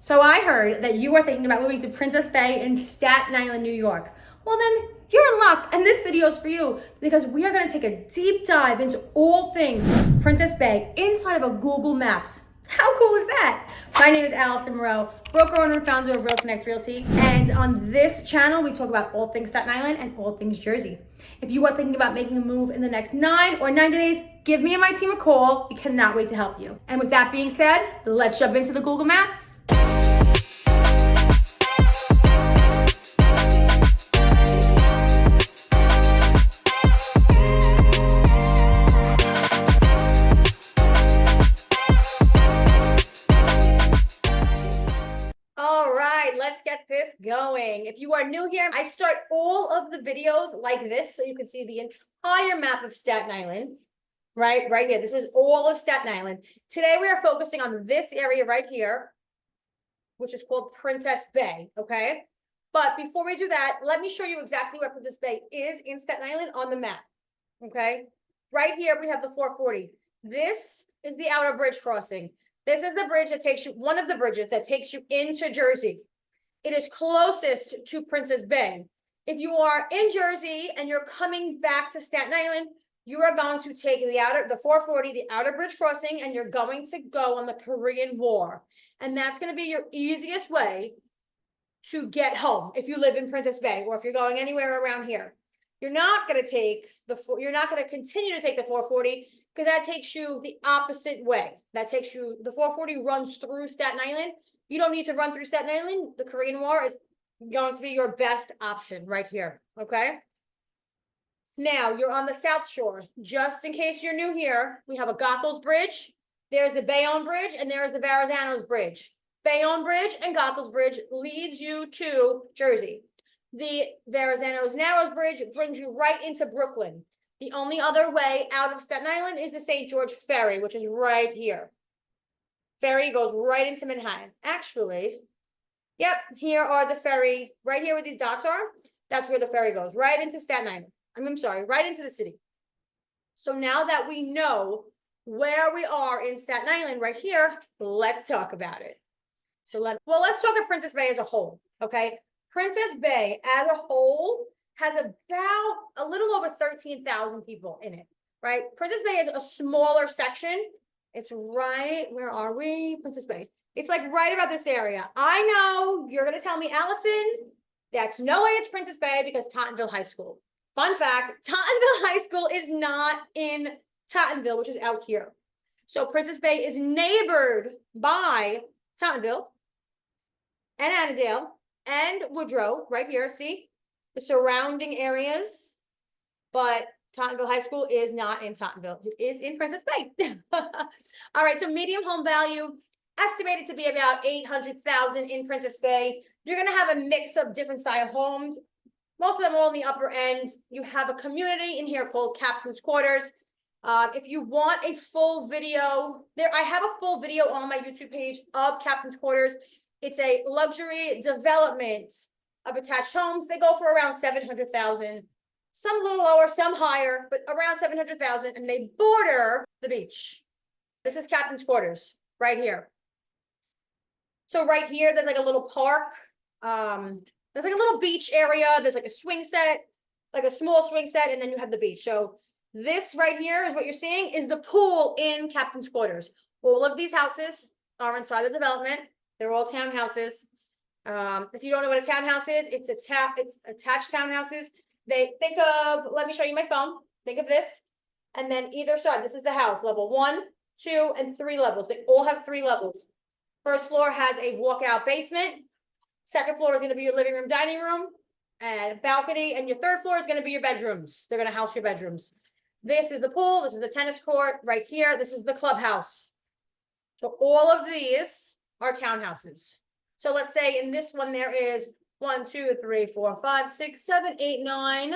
So I heard that you are thinking about moving to Princess Bay in Staten Island, New York. Well then, you're in luck, and this video is for you because we are going to take a deep dive into all things Princess Bay inside of a Google Maps. How cool is that? My name is Allison Moreau, broker owner and founder of Real Connect Realty, and on this channel we talk about all things Staten Island and all things Jersey. If you are thinking about making a move in the next 9 or 90 days, give me and my team a call. We cannot wait to help you. And with that being said, let's jump into the Google Maps. All right, let's get this going. If you are new here, I start all of the videos like this so you can see the entire map of Staten Island, right here. This is all of Staten Island. Today we are focusing on this area right here, which is called Princess Bay, okay? But before we do that, let me show you exactly where Princess Bay is in Staten Island on the map, okay? Right here, we have the 440. This is the outer bridge crossing. This is the bridge that takes you, one of the bridges that takes you into Jersey. It is closest to Princess Bay. If you are in Jersey and you're coming back to Staten Island, you are going to take the 440, the outer bridge crossing, and you're going to go on the Korean War. And that's going to be your easiest way to get home if you live in Princess Bay or if you're going anywhere around here. You're not going to continue to take the 440 because that takes you the opposite way. The 440 runs through Staten Island. You don't need to run through Staten Island. The Korean War is going to be your best option right here, okay? Now, you're on the South Shore. Just in case you're new here, we have a Goethals Bridge. There's the Bayonne Bridge, and there's the Verrazanos Bridge. Bayonne Bridge and Goethals Bridge leads you to Jersey. The Verrazanos Narrows Bridge brings you right into Brooklyn. The only other way out of Staten Island is the St. George Ferry, which is right here. Ferry goes right into Manhattan. Actually, yep, here are the ferry, right here where these dots are. That's where the ferry goes, right into Staten Island. I'm sorry, right into the city. So now that we know where we are in Staten Island right here, let's talk about it. Let's talk of Princess Bay as a whole, okay? Princess Bay as a whole has about a little over 13,000 people in it, right? Princess Bay is a smaller section. It's right, where are we? Princess Bay. It's like right about this area. I know you're going to tell me, Allison, that's no way it's Princess Bay because Tottenville High School. Fun fact, Tottenville High School is not in Tottenville, which is out here. So Princess Bay is neighbored by Tottenville and Annandale and Woodrow right here, see? The surrounding areas, but Tottenville High School is not in Tottenville. It is in Princess Bay. All right, so medium home value estimated to be about 800,000 in Princess Bay. You're going to have a mix of different style homes. Most of them are all in the upper end. You have a community in here called Captain's Quarters. If you want a full video, I have a full video on my YouTube page of Captain's Quarters. It's a luxury development of attached homes. They go for around 700,000, some a little lower, some higher, but around 700,000, and they border the beach. This is Captain's Quarters right here. So right here, there's like a little park. There's like a little beach area. There's like a swing set, like a small swing set, and then you have the beach. So this right here is what you're seeing is the pool in Captain's Quarters. All of these houses are inside the development. They're all townhouses. If you don't know what a townhouse is, it's attached townhouses. Let me show you my phone. Think of this. And then either side, this is the house, level 1, 2, and 3 levels. They all have 3 levels. First floor has a walkout basement. Second floor is going to be your living room, dining room, and balcony. And your third floor is going to be your bedrooms. They're going to house your bedrooms. This is the pool. This is the tennis court right here. This is the clubhouse. So all of these are townhouses. So let's say in this one, there is 1, 2, 3, 4, 5, 6, 7, 8, 9,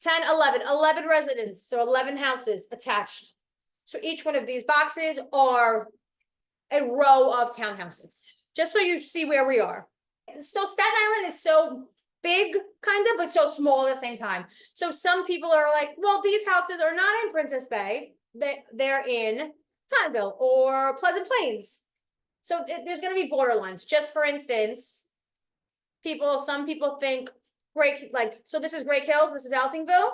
10, 11 residents. So 11 houses attached. So each one of these boxes are a row of townhouses, just so you see where we are. So Staten Island is so big, kind of, but so small at the same time. So some people are like, well, these houses are not in Princess Bay. They're in Tottenville or Pleasant Plains. So there's gonna be borderlines. Just for instance, some people think so this is Great Hills, this is Eltingville.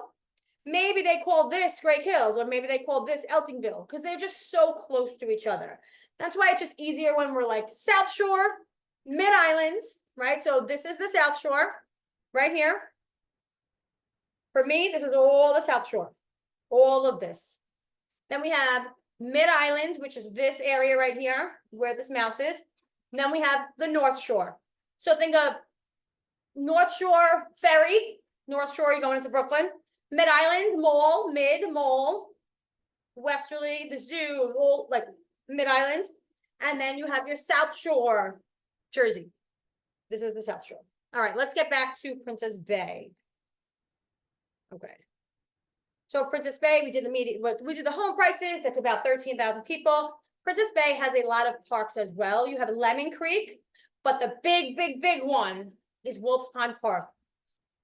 Maybe they call this Great Hills, or maybe they call this Eltingville, because they're just so close to each other. That's why it's just easier when we're like South Shore, Mid-Island, right? So this is the South Shore, right here. For me, this is all the South Shore, all of this. Then we have Mid-Island, which is this area right here, where this mouse is. And then we have the North Shore. So think of North Shore Ferry, North Shore, you're going into Brooklyn. Mid-Island, Mall, Mall. Westerly, the zoo, all like Mid-Island. And then you have your South Shore, Jersey. This is the South Shore. All right, let's get back to Princess Bay. Okay. So Princess Bay, we did the home prices. That's about 13,000 people. Princess Bay has a lot of parks as well. You have Lemon Creek, but the big one is Wolf's Pond Park.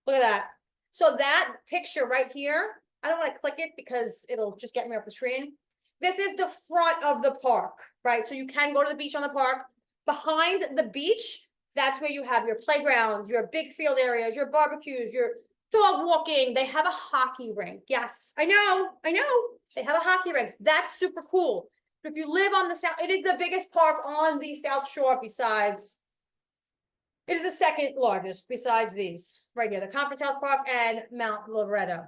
Look at that. So that picture right here, I don't want to click it because it'll just get me off the screen. This is the front of the park, right? So you can go to the beach on the park. Behind the beach, that's where you have your playgrounds, your big field areas, your barbecues, your dog walking. They have a hockey rink. Yes, I know. They have a hockey rink. That's super cool. But if you live on the south, it is the biggest park on the South Shore besides, it is the second largest besides these right here, the Conference House Park and Mount Loretto.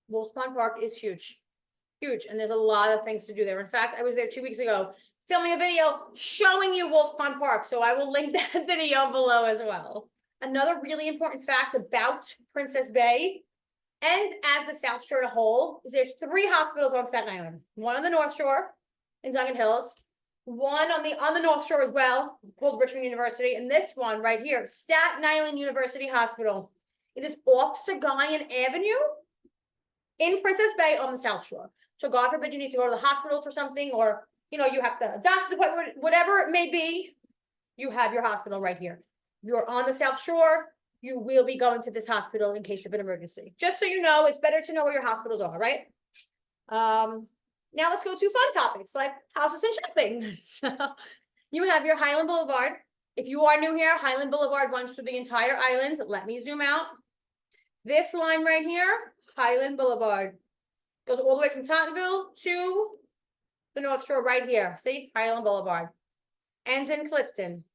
Wolf's Pond Park is huge, and there's a lot of things to do there. In fact, I was there 2 weeks ago filming a video showing you Wolf's Pond Park, so I will link that video below as well. Another really important fact about Princess Bay and as the South Shore as a whole is there's 3 hospitals on Staten Island. One on the North Shore in Duncan Hills, one on the North Shore as well, called Richmond University, and this one right here, Staten Island University Hospital. It is off Sagayan Avenue in Princess Bay on the South Shore. So God forbid you need to go to the hospital for something, or you have a doctor's appointment, whatever it may be, you have your hospital right here. You're on the South Shore, you will be going to this hospital in case of an emergency. Just so you know, it's better to know where your hospitals are, right? Now let's go to fun topics like houses and shopping. So you have your Highland Boulevard. If you are new here, Highland Boulevard runs through the entire island. Let me zoom out. This line right here, Highland Boulevard, goes all the way from Tottenville to the North Shore right here. See, Highland Boulevard. Ends in Clifton.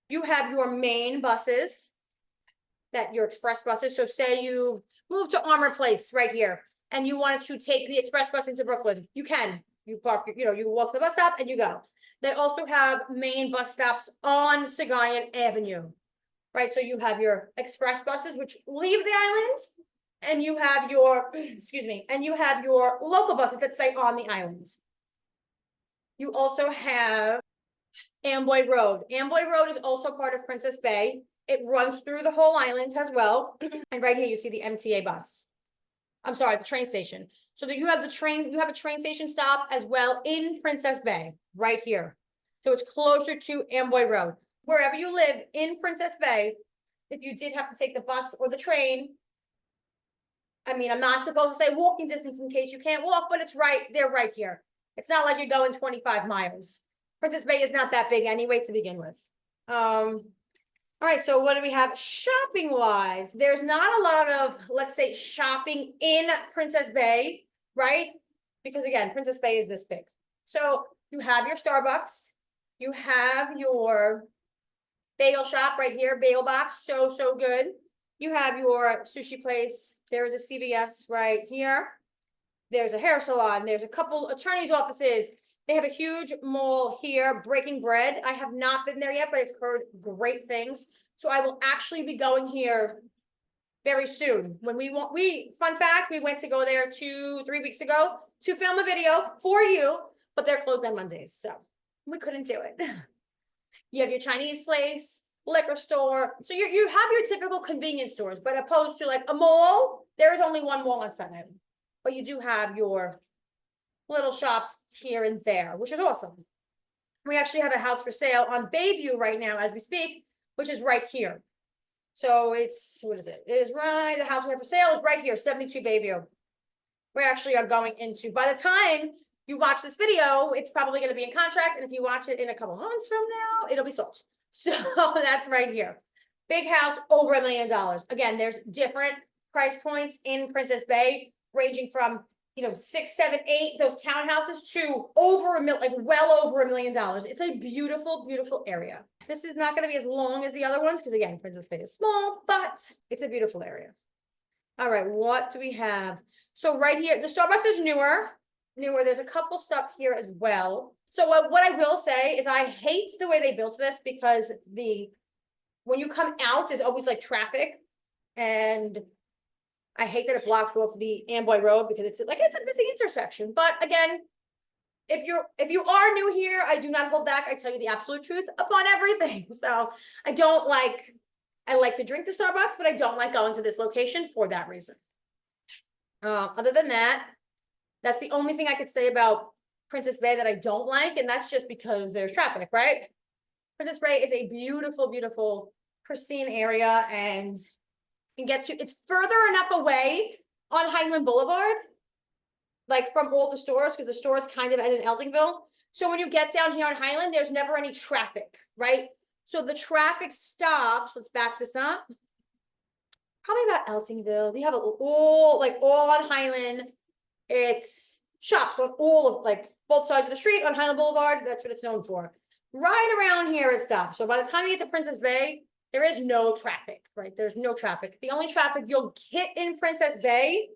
You have your main buses, your express buses. So say you move to Armour Place right here and you wanted to take the express bus into Brooklyn, you can. You park, you walk to the bus stop and you go. They also have main bus stops on Sagayan Avenue, right? So you have your express buses, which leave the island, and you have your, and you have your local buses that stay on the island. You also have Amboy Road. Amboy Road is also part of Princess Bay. It runs through the whole island as well. And right here, you see the MTA bus. I'm sorry, the train station. So that you have a train station stop as well in Princess Bay, right here. So it's closer to Amboy Road. Wherever you live in Princess Bay, if you did have to take the bus or the train, I mean, I'm not supposed to say walking distance in case you can't walk, but it's right here. It's not like you're going 25 miles. Princess Bay is not that big anyway to begin with. All right, so what do we have shopping wise? There's not a lot of, let's say, shopping in Princess Bay, right? Because again, Princess Bay is this big. So you have your Starbucks, you have your bagel shop right here, bagel box, so good. You have your sushi place. There is a CVS right here. There's a hair salon. There's a couple attorneys' offices. They have a huge mall here, Breaking Bread. I have not been there yet, but I've heard great things. So I will actually be going here very soon. Fun fact, we went to go there 2-3 weeks ago to film a video for you, but they're closed on Mondays, so we couldn't do it. You have your Chinese place, liquor store. So you have your typical convenience stores, but opposed to like a mall, there is only one mall on Staten Island. But you do have your little shops here and there, which is awesome. We actually have a house for sale on Bayview right now as we speak, which is right here. So it's, what is it? It is right, the house we have for sale is right here, 72 Bayview. We actually are going into, by the time you watch this video, it's probably gonna be in contract, and if you watch it in a couple months from now, it'll be sold. So that's right here. Big house, over $1 million. Again, there's different price points in Princess Bay, ranging from, you know, 6, 7, 8, those townhouses to over like well over $1 million. It's a beautiful, beautiful area. This is not gonna be as long as the other ones, because again, Princess Bay is small, but it's a beautiful area. All right, what do we have? So right here, the Starbucks is newer. There's a couple stuff here as well. So what I will say is I hate the way they built this, because when you come out, there's always like traffic, and I hate that it blocks off the Amboy Road, because it's a busy intersection. But again, if you are new here, I do not hold back. I tell you the absolute truth upon everything. So I like to drink the Starbucks, but I don't like going to this location for that reason. Other than that, that's the only thing I could say about Princess Bay that I don't like, and that's just because there's traffic, right? Princess Bay is a beautiful, beautiful, pristine area, and you can get to, it's further enough away on Highland Boulevard, like from all the stores, because the store is kind of in Eltingville. So when you get down here on Highland, there's never any traffic, right? So the traffic stops, let's back this up. Probably about Eltingville. You have all on Highland. It's shops on all of both sides of the street on Highland Boulevard. That's what it's known for. Right around here it stops. So by the time you get to Princess Bay, there is no traffic, right? There's no traffic. The only traffic you'll hit in Princess Bay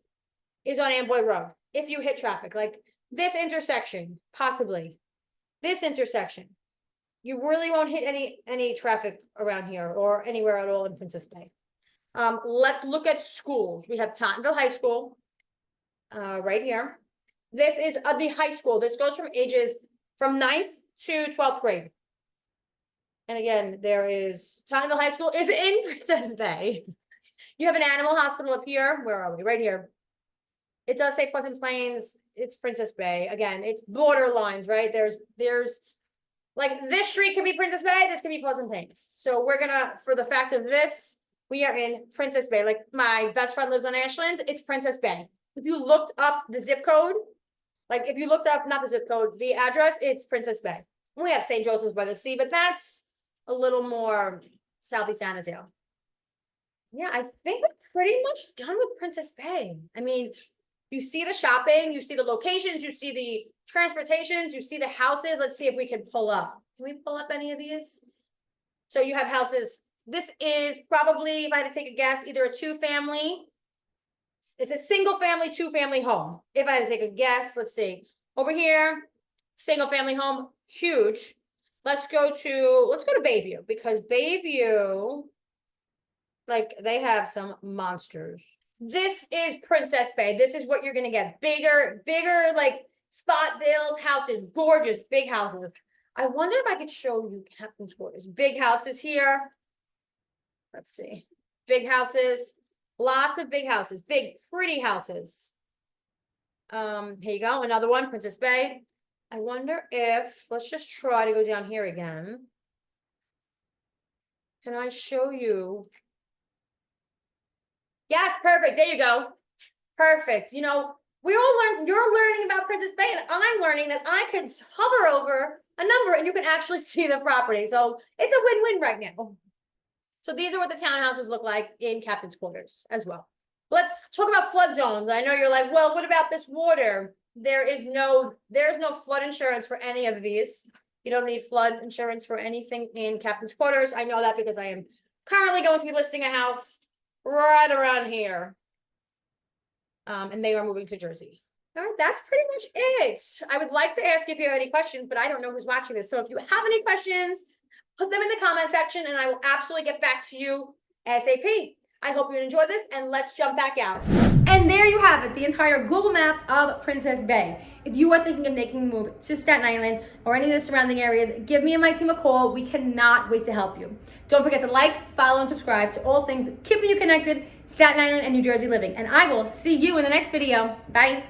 is on Amboy Road. If you hit traffic, like this intersection, possibly. This intersection. You really won't hit any traffic around here or anywhere at all in Princess Bay. Let's look at schools. We have Tottenville High School, right here. This is the high school. This goes from ages from 9th to 12th grade. And again, Tottenville High School is in Princess Bay. You have an animal hospital up here. Where are we? Right here. It does say Pleasant Plains. It's Princess Bay. Again, it's borderlines, right? There's like this street can be Princess Bay, this can be Pleasant Plains. So we're gonna, for the fact of this, we are in Princess Bay. Like my best friend lives on Ashland, it's Princess Bay. If you looked up the zip code, like if you looked up, not the zip code, the address, it's Princess Bay. We have St. Joseph's by the Sea, but that's a little more southeast Annandale. Yeah, I think we're pretty much done with Princess Bay. I mean, you see the shopping, you see the locations, you see the transportations, you see the houses. Let's see if we can pull up. Can we pull up any of these? So you have houses. This is probably, if I had to take a guess, either a 2-family. It's a single family, 2-family home. If I had to take a guess, let's see. Over here, single family home, huge. Let's go to Bayview, because Bayview, like they have some monsters. This is Princess Bay. This is what you're gonna get. Bigger, like spot build houses, gorgeous, big houses. I wonder if I could show you Captain's Quarters. Big houses here. Let's see. Big houses, lots of big houses, big, pretty houses. Here you go, another one, Princess Bay. I wonder if, let's just try to go down here again. Can I show you? Yes, perfect. There you go. Perfect. You know, you're learning about Princess Bay, and I'm learning that I can hover over a number and you can actually see the property. So it's a win-win right now. So these are what the townhouses look like in Captain's Quarters as well. Let's talk about flood zones. I know you're like, well, what about this water? There's no flood insurance for any of these. You don't need flood insurance for anything in Captain's Quarters. I know that because I am currently going to be listing a house right around here. And they are moving to Jersey. All right, that's pretty much it. I would like to ask if you have any questions, but I don't know who's watching this. So if you have any questions, put them in the comment section and I will absolutely get back to you ASAP. I hope you enjoyed this, and let's jump back out. And there you have it, the entire Google map of Princess Bay. If you are thinking of making a move to Staten Island or any of the surrounding areas, give me and my team a call. We cannot wait to help you. Don't forget to like, follow, and subscribe to all things keeping you connected, Staten Island and New Jersey living. And I will see you in the next video. Bye.